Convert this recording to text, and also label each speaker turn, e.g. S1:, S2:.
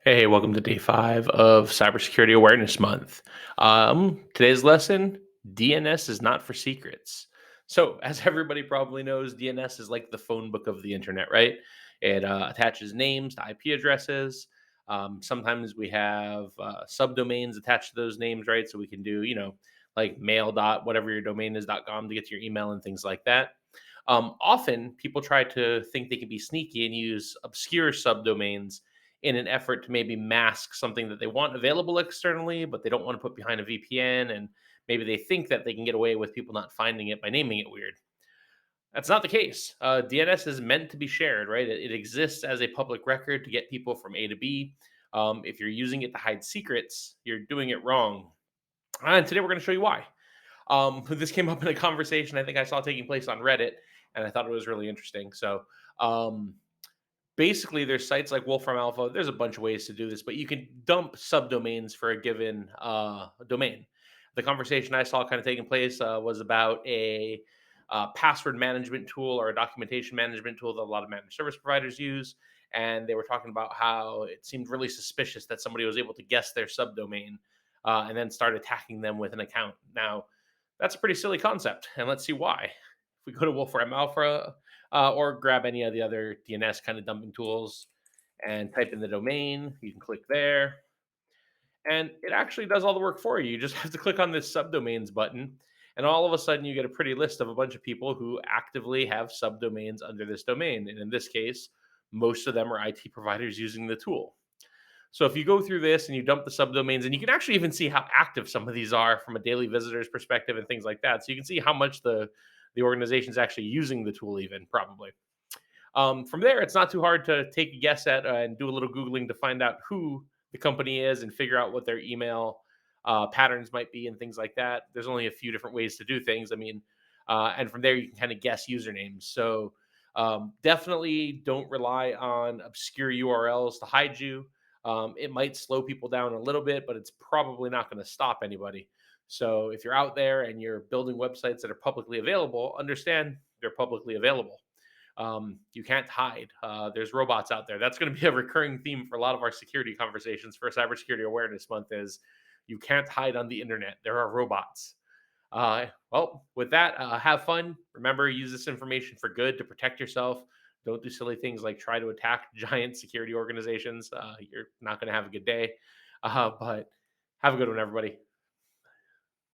S1: Hey, welcome to day 5 of Cybersecurity Awareness Month. Today's lesson: DNS is not for secrets. So, as everybody probably knows, DNS is like the phone book of the internet, right? It attaches names to IP addresses. Sometimes we have subdomains attached to those names, right? So we can do, like mail dot whatever your domain is .com to get to your email and things like that. Often, people try to think they can be sneaky and use obscure subdomains in an effort to maybe mask something that they want available externally, but they don't want to put behind a VPN. And maybe they think that they can get away with people not finding it by naming it weird. That's not the case. DNS is meant to be shared, right? It exists as a public record to get people from A to B. If you're using it to hide secrets, you're doing it wrong. And today we're going to show you why. This came up in a conversation I think I saw taking place on Reddit, and I thought it was really interesting. So, um, basically there's sites like Wolfram Alpha. There's a bunch of ways to do this, but you can dump subdomains for a given domain. The conversation I saw kind of taking place was about a password management tool or a documentation management tool that a lot of managed service providers use. And they were talking about how it seemed really suspicious that somebody was able to guess their subdomain and then start attacking them with an account. Now, that's a pretty silly concept, and let's see why. If we go to Wolfram Alpha, or grab any of the other DNS kind of dumping tools and type in the domain. You can click there, and it actually does all the work for you. You just have to click on this subdomains button, and all of a sudden, you get a pretty list of a bunch of people who actively have subdomains under this domain. And in this case, most of them are IT providers using the tool. So if you go through this and you dump the subdomains, and you can actually even see how active some of these are from a daily visitor's perspective and things like that. So you can see how much the organization is actually using the tool, even probably. From there, it's not too hard to take a guess at and do a little Googling to find out who the company is and figure out what their email patterns might be and things like that. There's only a few different ways to do things. I mean, and from there, you can kind of guess usernames. So definitely don't rely on obscure URLs to hide you. It might slow people down a little bit, but it's probably not going to stop anybody. So if you're out there and you're building websites that are publicly available, understand they're publicly available. You can't hide. There's robots out there. That's going to be a recurring theme for a lot of our security conversations for Cybersecurity Awareness Month. Is you can't hide on the internet. There are robots. Well, with that, have fun. Remember, use this information for good to protect yourself. Don't do silly things like try to attack giant security organizations. You're not going to have a good day. But have a good one, everybody.